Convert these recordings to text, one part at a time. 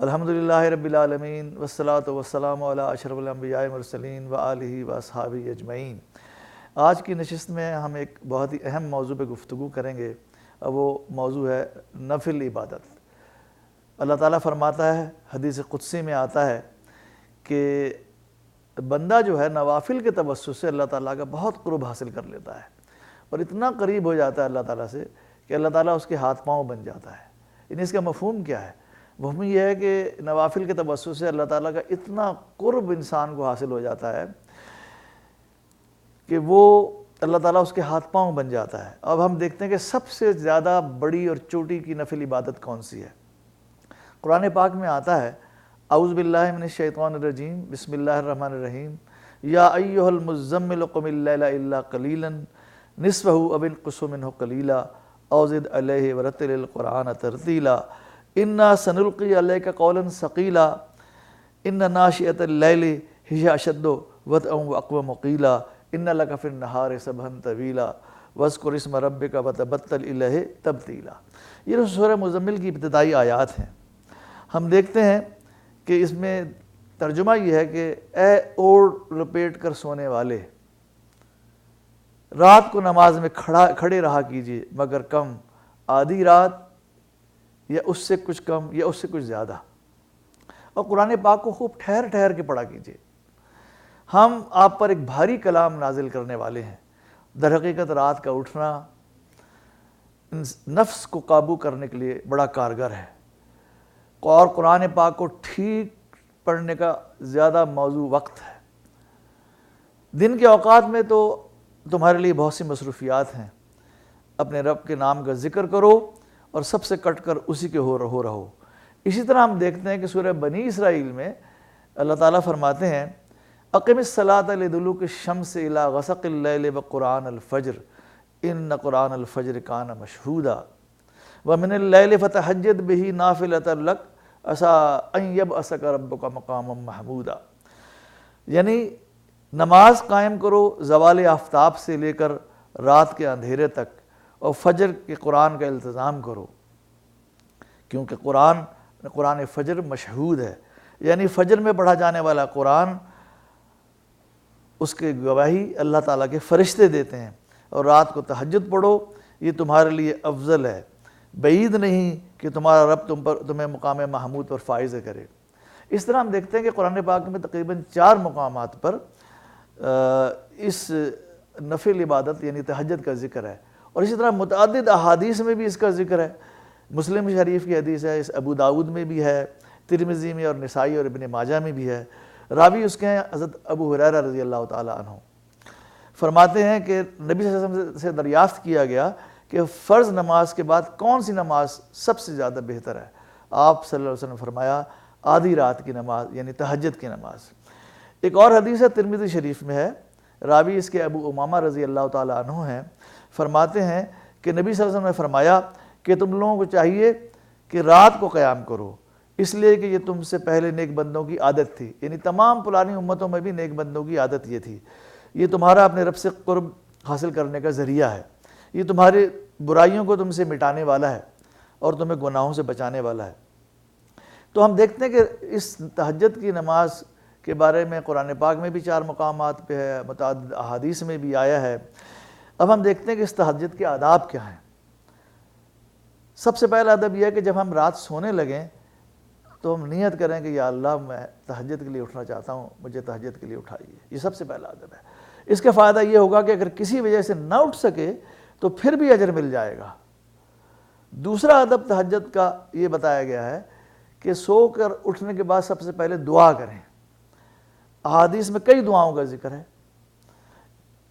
الحمدللہ رب العالمین والصلاة والسلام علی اشرف الانبیاء والمرسلین وآلہ واصحابہ اجمعین۔ آج کی نشست میں ہم ایک بہت ہی اہم موضوع پہ گفتگو کریں گے، اور وہ موضوع ہے نفل عبادت۔ اللہ تعالیٰ فرماتا ہے، حدیث قدسی میں آتا ہے کہ بندہ جو ہے نوافل کے توسط سے اللہ تعالیٰ کا بہت قرب حاصل کر لیتا ہے، اور اتنا قریب ہو جاتا ہے اللہ تعالیٰ سے کہ اللہ تعالیٰ اس کے ہاتھ پاؤں بن جاتا ہے۔ یعنی اس کا مفہوم کیا ہے؟ مفہوم یہ ہے کہ نوافل کے توسط سے اللہ تعالیٰ کا اتنا قرب انسان کو حاصل ہو جاتا ہے کہ وہ اللہ تعالیٰ اس کے ہاتھ پاؤں بن جاتا ہے۔ اب ہم دیکھتے ہیں کہ سب سے زیادہ بڑی اور چوٹی کی نفل عبادت کون سی ہے؟ قرآن پاک میں آتا ہے، اعوذ باللہ من الشیطان الرجیم، بسم اللہ الرحمن الرحیم، یا ایھا المزمل قم اللیل الا قلیلا نصفہ او انقص منہ قلیلا او زد علیہ ورتل القرآن ترتیلا انا سنلقی علیک قولا ثقیلا ان ناشئۃ اللیل ہی اشد وطئا واقوم قیلا ان لک فی النہار سبحا طویلا واذکر اسم ربک وتبتل الیہ تبتیلا۔ یہ سورہ مزمل کی ابتدائی آیات ہیں۔ ہم دیکھتے ہیں کہ اس میں ترجمہ یہ ہے کہ اے اوڑھ لپیٹ کر سونے والے، رات کو نماز میں کھڑے رہا کیجیے مگر کم، آدھی رات یا اس سے کچھ کم یا اس سے کچھ زیادہ، اور قرآن پاک کو خوب ٹھہر ٹھہر کے پڑھا کیجیے۔ ہم آپ پر ایک بھاری کلام نازل کرنے والے ہیں۔ در حقیقت رات کا اٹھنا نفس کو قابو کرنے کے لیے بڑا کارگر ہے، اور قرآن پاک کو ٹھیک پڑھنے کا زیادہ موزوں وقت ہے۔ دن کے اوقات میں تو تمہارے لیے بہت سی مصروفیات ہیں، اپنے رب کے نام کا ذکر کرو اور سب سے کٹ کر اسی کے ہو رہو۔ اسی طرح ہم دیکھتے ہیں کہ سورہ بنی اسرائیل میں اللہ تعالیٰ فرماتے ہیں، اقم الصلاۃ لدلوک الشمس الی غسق اللیل وقرآن الفجر ان قرآن الفجر کان مشہودا ومن اللیل فتہجد بہ نافلۃ لک عسیٰ ان یبعثک ربک مقاما محمودا۔ یعنی نماز قائم کرو زوال آفتاب سے لے کر رات کے اندھیرے تک، اور فجر کے قرآن کا التزام کرو، کیونکہ قرآن فجر مشہود ہے۔ یعنی فجر میں پڑھا جانے والا قرآن، اس کے گواہی اللہ تعالیٰ کے فرشتے دیتے ہیں، اور رات کو تہجد پڑھو، یہ تمہارے لیے افضل ہے۔ بعید نہیں کہ تمہارا رب تمہیں مقام محمود پر فائز کرے۔ اس طرح ہم دیکھتے ہیں کہ قرآن پاک میں تقریباً 4 مقامات پر اس نفل عبادت یعنی تہجد کا ذکر ہے، اور اسی طرح متعدد احادیث میں بھی اس کا ذکر ہے۔ مسلم شریف کی حدیث ہے، اس ابو داؤد میں بھی ہے، ترمذی میں اور نسائی اور ابن ماجہ میں بھی ہے۔ راوی اس کے ہیں حضرت ابو ہریرہ رضی اللہ تعالیٰ عنہ، فرماتے ہیں کہ نبی صلی اللہ علیہ وسلم سے دریافت کیا گیا کہ فرض نماز کے بعد کون سی نماز سب سے زیادہ بہتر ہے؟ آپ صلی اللہ علیہ وسلم نے فرمایا آدھی رات کی نماز یعنی تہجد کی نماز۔ ایک اور حدیث ہے، ترمذی شریف میں ہے، راوی اس کے ابو امامہ رضی اللہ تعالیٰ عنہ ہیں، فرماتے ہیں کہ نبی صلی اللہ علیہ وسلم نے فرمایا کہ تم لوگوں کو چاہیے کہ رات کو قیام کرو، اس لیے کہ یہ تم سے پہلے نیک بندوں کی عادت تھی۔ یعنی تمام پرانی امتوں میں بھی نیک بندوں کی عادت یہ تھی۔ یہ تمہارا اپنے رب سے قرب حاصل کرنے کا ذریعہ ہے، یہ تمہاری برائیوں کو تم سے مٹانے والا ہے اور تمہیں گناہوں سے بچانے والا ہے۔ تو ہم دیکھتے ہیں کہ اس تہجد کی نماز کے بارے میں قرآن پاک میں بھی 4 مقامات پہ ہے، متعدد احادیث میں بھی آیا ہے۔ اب ہم دیکھتے ہیں کہ اس تہجد کے آداب کیا ہیں۔ سب سے پہلا ادب یہ ہے کہ جب ہم رات سونے لگیں تو ہم نیت کریں کہ یا اللہ میں تہجد کے لیے اٹھنا چاہتا ہوں، مجھے تہجد کے لیے اٹھائیے۔ یہ سب سے پہلا ادب ہے۔ اس کا فائدہ یہ ہوگا کہ اگر کسی وجہ سے نہ اٹھ سکے تو پھر بھی اجر مل جائے گا۔ دوسرا ادب تہجد کا یہ بتایا گیا ہے کہ سو کر اٹھنے کے بعد سب سے پہلے دعا کریں۔ احادیث میں کئی دعاؤں کا ذکر ہے،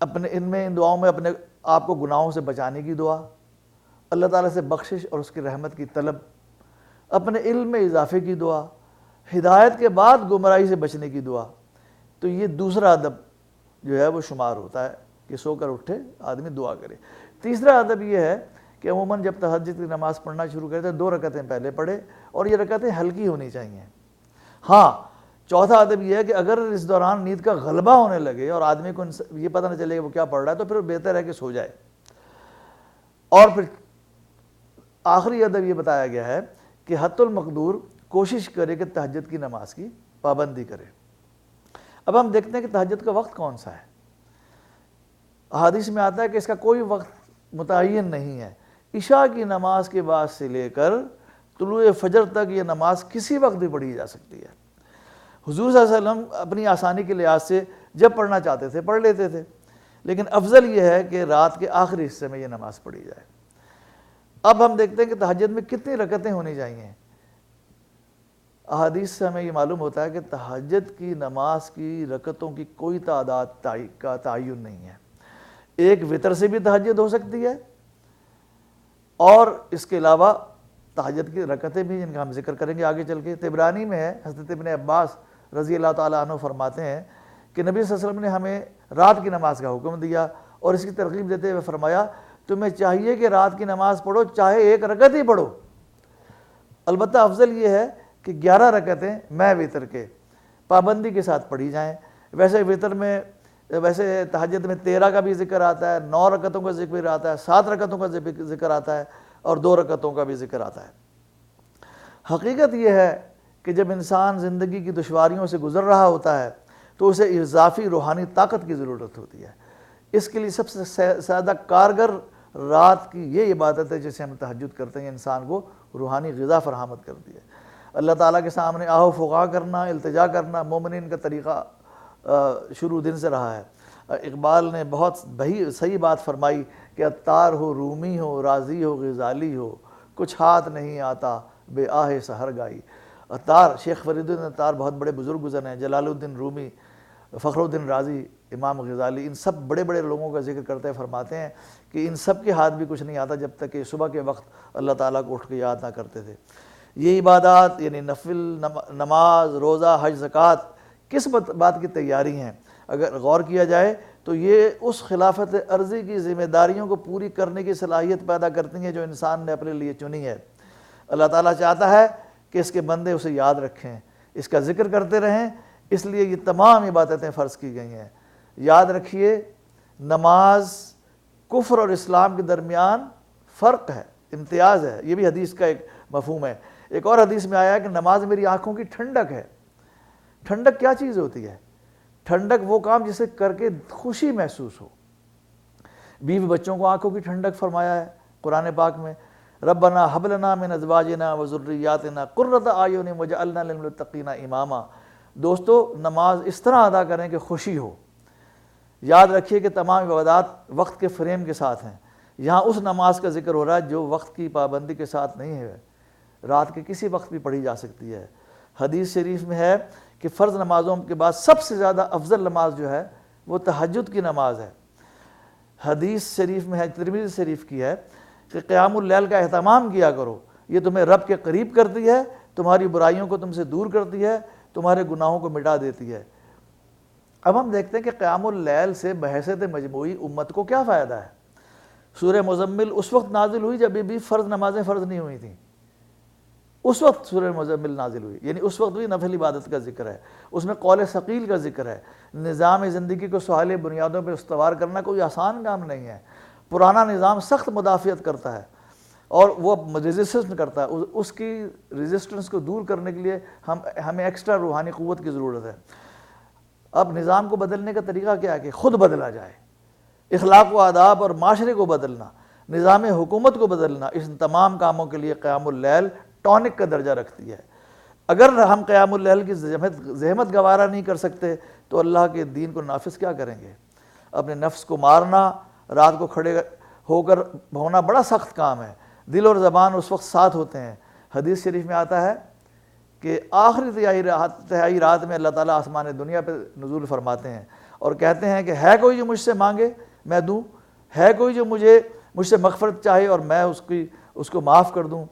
ان دعاؤں میں اپنے آپ کو گناہوں سے بچانے کی دعا، اللہ تعالیٰ سے بخشش اور اس کی رحمت کی طلب، اپنے علم میں اضافے کی دعا، ہدایت کے بعد گمراہی سے بچنے کی دعا۔ تو یہ دوسرا ادب جو ہے وہ شمار ہوتا ہے کہ سو کر اٹھے آدمی دعا کرے۔ تیسرا ادب یہ ہے کہ عموماً جب تہجد کی نماز پڑھنا شروع کرتے ہیں 2 رکعتیں پہلے پڑھے، اور یہ رکعتیں ہلکی ہونی چاہیے۔ ہاں، چوتھا ادب یہ ہے کہ اگر اس دوران نیند کا غلبہ ہونے لگے اور آدمی کو یہ پتہ نہ چلے کہ وہ کیا پڑھ رہا ہے تو پھر بہتر ہے کہ سو جائے۔ اور پھر آخری ادب یہ بتایا گیا ہے کہ حت المقدور کوشش کرے کہ تہجد کی نماز کی پابندی کرے۔ اب ہم دیکھتے ہیں کہ تہجد کا وقت کون سا ہے۔ احادیث میں آتا ہے کہ اس کا کوئی وقت متعین نہیں ہے، عشاء کی نماز کے بعد سے لے کر طلوع فجر تک یہ نماز کسی وقت بھی پڑھی جا سکتی ہے۔ حضور صلی اللہ علیہ وسلم اپنی آسانی کے لحاظ سے جب پڑھنا چاہتے تھے پڑھ لیتے تھے، لیکن افضل یہ ہے کہ رات کے آخری حصے میں یہ نماز پڑھی جائے۔ اب ہم دیکھتے ہیں کہ تہجد میں کتنی رکعتیں ہونی چاہیے۔ احادیث سے ہمیں یہ معلوم ہوتا ہے کہ تہجد کی نماز کی رکعتوں کی کوئی تعداد کا تعین نہیں ہے۔ ایک وتر سے بھی تہجد ہو سکتی ہے، اور اس کے علاوہ تہجد کی رکعتیں بھی جن کا ہم ذکر کریں گے آگے چل کے۔ طبرانی میں ہے، حضرت ابن عباس رضی اللہ تعالیٰ عنہ فرماتے ہیں کہ نبی صلی اللہ علیہ وسلم نے ہمیں رات کی نماز کا حکم دیا اور اس کی ترغیب دیتے ہوئے فرمایا تمہیں چاہیے کہ رات کی نماز پڑھو چاہے ایک رکعت ہی پڑھو، البتہ افضل یہ ہے کہ 11 رکعتیں میں وتر کے پابندی کے ساتھ پڑھی جائیں۔ ویسے تہجد میں 13 کا بھی ذکر آتا ہے، 9 رکعتوں کا ذکر آتا ہے، 7 رکعتوں کا ذکر آتا ہے، اور 2 رکعتوں کا بھی ذکر آتا ہے۔ حقیقت یہ ہے کہ جب انسان زندگی کی دشواریوں سے گزر رہا ہوتا ہے تو اسے اضافی روحانی طاقت کی ضرورت ہوتی ہے۔ اس کے لیے سب سے زیادہ کارگر رات کی یہ عبادت ہے جسے ہم تہجد کرتے ہیں، انسان کو روحانی غذا فراہمت کرتی ہے۔ اللہ تعالیٰ کے سامنے آہ و فغاں کرنا، التجا کرنا مومنین کا طریقہ شروع دن سے رہا ہے۔ اقبال نے بہت صحیح بات فرمائی کہ عطار ہو، رومی ہو، رازی ہو، غزالی ہو، کچھ ہاتھ نہیں آتا بے آہ سحر گائی۔ عطار، شیخ فرید الدین عطار بہت بڑے بزرگ گزرے ہیں، جلال الدین رومی، فخر الدین رازی، امام غزالی، ان سب بڑے بڑے لوگوں کا ذکر کرتے فرماتے ہیں کہ ان سب کے ہاتھ بھی کچھ نہیں آتا جب تک کہ صبح کے وقت اللہ تعالیٰ کو اٹھ کے یاد نہ کرتے تھے۔ یہ عبادات یعنی نفل، نماز، روزہ، حج، زکوٰۃ کس بات کی تیاری ہیں؟ اگر غور کیا جائے تو یہ اس خلافت عرضی کی ذمہ داریوں کو پوری کرنے کی صلاحیت پیدا کرتی ہیں جو انسان نے اپنے لیے چنی ہے۔ اللہ تعالیٰ چاہتا ہے کہ اس کے بندے اسے یاد رکھیں، اس کا ذکر کرتے رہیں، اس لیے یہ تمام عبادتیں فرض کی گئی ہیں۔ یاد رکھیے، نماز کفر اور اسلام کے درمیان فرق ہے، امتیاز ہے، یہ بھی حدیث کا ایک مفہوم ہے۔ ایک اور حدیث میں آیا ہے کہ نماز میری آنکھوں کی ٹھنڈک ہے۔ ٹھنڈک کیا چیز ہوتی ہے؟ ٹھنڈک وہ کام جسے کر کے خوشی محسوس ہو۔ بیوی بچوں کو آنکھوں کی ٹھنڈک فرمایا ہے قرآن پاک میں، ربنا ھب لنا من ازواجنا وذریاتنا قرۃ اعین واجعلنا للمتقین اماما۔ دوستو، نماز اس طرح ادا کریں کہ خوشی ہو۔ یاد رکھیے کہ تمام عبادات وقت کے فریم کے ساتھ ہیں۔ یہاں اس نماز کا ذکر ہو رہا ہے جو وقت کی پابندی کے ساتھ نہیں ہے، رات کے کسی وقت بھی پڑھی جا سکتی ہے۔ حدیث شریف میں ہے کہ فرض نمازوں کے بعد سب سے زیادہ افضل نماز جو ہے وہ تہجد کی نماز ہے۔ حدیث شریف میں ہے، ترمذی شریف کی ہے کہ قیام اللیل کا اہتمام کیا کرو، یہ تمہیں رب کے قریب کرتی ہے، تمہاری برائیوں کو تم سے دور کرتی ہے، تمہارے گناہوں کو مٹا دیتی ہے۔ اب ہم دیکھتے ہیں کہ قیام اللیل سے بحیثیت مجموعی امت کو کیا فائدہ ہے۔ سورہ مزمل اس وقت نازل ہوئی جب بھی فرض نمازیں فرض نہیں ہوئی تھیں، اس وقت سورہ مزمل نازل ہوئی، یعنی اس وقت بھی نفل عبادت کا ذکر ہے، اس میں قول ثقیل کا ذکر ہے۔ نظام زندگی کو صالح بنیادوں پر استوار کرنا کوئی آسان کام نہیں ہے۔ پرانا نظام سخت مدافعت کرتا ہے اور وہ ریزسٹنس کرتا ہے، اس کی ریزسٹنس کو دور کرنے کے لیے ہمیں ایکسٹرا روحانی قوت کی ضرورت ہے۔ اب نظام کو بدلنے کا طریقہ کیا ہے کہ خود بدلا جائے، اخلاق و آداب اور معاشرے کو بدلنا، نظام حکومت کو بدلنا، اس تمام کاموں کے لیے قیام اللیل ٹونک کا درجہ رکھتی ہے۔ اگر ہم قیام اللیل کی زحمت گوارا نہیں کر سکتے تو اللہ کے دین کو نافذ کیا کریں گے؟ اپنے نفس کو مارنا، رات کو کھڑے ہو کر ہونا بڑا سخت کام ہے، دل اور زبان اس وقت ساتھ ہوتے ہیں۔ حدیث شریف میں آتا ہے کہ آخری تہائی رات میں اللہ تعالیٰ آسمان دنیا پہ نزول فرماتے ہیں اور کہتے ہیں کہ ہے کوئی جو مجھ سے مانگے میں دوں، ہے کوئی جو مجھ سے مغفرت چاہے اور میں اس کو معاف کر دوں۔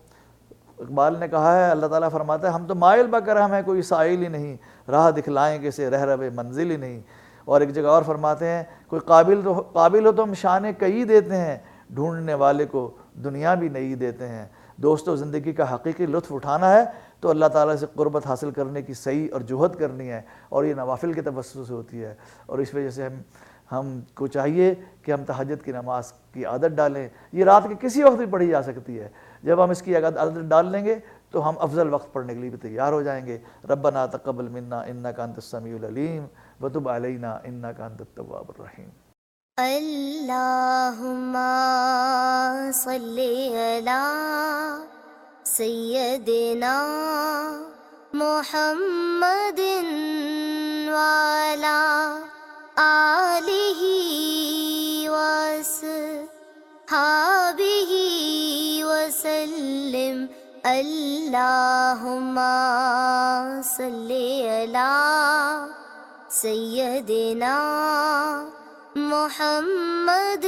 اقبال نے کہا ہے، اللہ تعالیٰ فرماتا ہے ہم تو مائل بکرہم ہیں، کوئی سائل ہی نہیں، راہ دکھلائیں گے سے رہ منزل ہی نہیں۔ اور ایک جگہ اور فرماتے ہیں، کوئی قابل ہو تو ہم شان کئی دیتے ہیں، ڈھونڈنے والے کو دنیا بھی نہیں دیتے ہیں۔ دوستو، زندگی کا حقیقی لطف اٹھانا ہے تو اللہ تعالیٰ سے قربت حاصل کرنے کی صحیح اور جہد کرنی ہے، اور یہ نوافل کے توسط سے ہوتی ہے۔ اور اس وجہ سے ہم کو چاہیے کہ ہم تہجد کی نماز کی عادت ڈالیں۔ یہ رات کے کسی وقت بھی پڑھی جا سکتی ہے۔ جب ہم اس کی عادت ڈال لیں گے تو ہم افضل وقت پڑھنے کے لیے بھی تیار ہو جائیں گے. ربنا تقبل منا انک انت السمیع العلیم وتب علینا انک انت التواب الرحیم. اللہم صلی علی سیدنا محمد وعلی آلہ وصحبہ وسلم. اللہم صلی علی سیدنا محمد